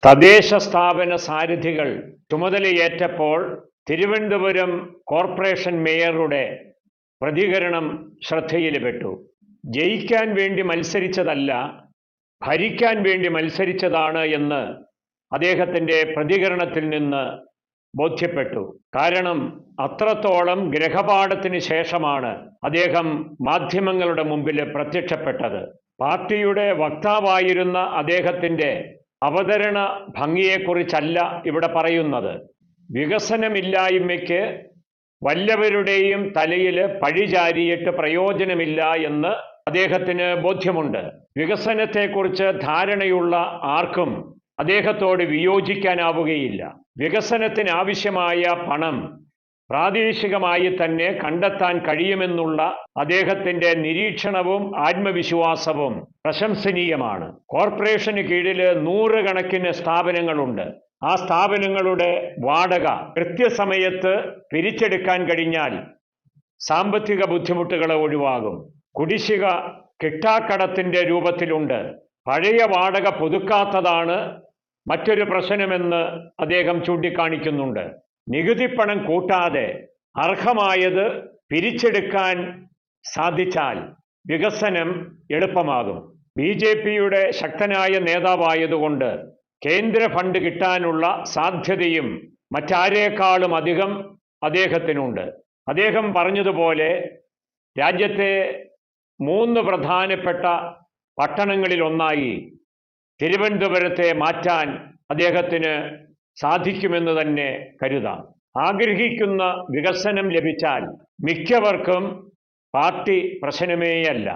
തദ്ദേശ സ്ഥാപന സാരഥികൾ ചുമതലയേറ്റപ്പോൾ തിരുവനന്തപുരം കോർപ്പറേഷൻ മേയറുടെ പ്രതികരണം ശ്രദ്ധയിൽപ്പെട്ടു. ജയിക്കാൻ വേണ്ടി മത്സരിച്ചതല്ല, ഭരിക്കാൻ വേണ്ടി മത്സരിച്ചതാണ് എന്ന് അദ്ദേഹത്തിൻ്റെ പ്രതികരണത്തിൽ നിന്ന് ബോധ്യപ്പെട്ടു. കാരണം അത്രത്തോളം ഗ്രഹപാഠത്തിന് ശേഷമാണ് അദ്ദേഹം മാധ്യമങ്ങളുടെ മുമ്പിൽ പ്രത്യക്ഷപ്പെട്ടത്. പാർട്ടിയുടെ വക്താവായിരുന്ന അദ്ദേഹത്തിൻ്റെ അവതരണ ഭംഗിയെക്കുറിച്ചല്ല ഇവിടെ പറയുന്നത്. വികസനമില്ലായ്മയ്ക്ക് വല്ലവരുടെയും തലയിൽ പഴിചാരിയിട്ട് പ്രയോജനമില്ല എന്ന് അദ്ദേഹത്തിന് ബോധ്യമുണ്ട്. വികസനത്തെക്കുറിച്ച് ധാരണയുള്ള ആർക്കും അദ്ദേഹത്തോട് വിയോജിക്കാനാവുകയില്ല. വികസനത്തിനാവശ്യമായ പണം പ്രാദേശികമായി തന്നെ കണ്ടെത്താൻ കഴിയുമെന്നുള്ള അദ്ദേഹത്തിൻ്റെ നിരീക്ഷണവും ആത്മവിശ്വാസവും പ്രശംസനീയമാണ്. കോർപ്പറേഷന് കീഴിൽ നൂറുകണക്കിന് സ്ഥാപനങ്ങളുണ്ട്. ആ സ്ഥാപനങ്ങളുടെ വാടക കൃത്യസമയത്ത് പിരിച്ചെടുക്കാൻ കഴിഞ്ഞാൽ സാമ്പത്തിക ബുദ്ധിമുട്ടുകൾ ഒഴിവാകും. കുടിശ്ശിക കിട്ടാക്കടത്തിൻ്റെ രൂപത്തിലുണ്ട്. പഴയ വാടക പുതുക്കാത്തതാണ് മറ്റൊരു പ്രശ്നമെന്ന് അദ്ദേഹം ചൂണ്ടിക്കാണിക്കുന്നുണ്ട്. നികുതിപ്പണം കൂട്ടാതെ അർഹമായത് പിരിച്ചെടുക്കാൻ സാധിച്ചാൽ വികസനം എളുപ്പമാകും. BJPയുടെ ശക്തനായ നേതാവായതുകൊണ്ട് കേന്ദ്ര ഫണ്ട് കിട്ടാനുള്ള സാധ്യതയും മറ്റാരേക്കാളും അധികം അദ്ദേഹത്തിനുണ്ട്. അദ്ദേഹം പറഞ്ഞതുപോലെ രാജ്യത്തെ 3 പ്രധാനപ്പെട്ട പട്ടണങ്ങളിലൊന്നായി തിരുവനന്തപുരത്തെ മാറ്റാൻ അദ്ദേഹത്തിന് സാധിക്കുമെന്ന് തന്നെ കരുതാം. ആഗ്രഹിക്കുന്ന വികസനം ലഭിച്ചാൽ മിക്കവർക്കും പാർട്ടി പ്രശ്നമേയല്ല.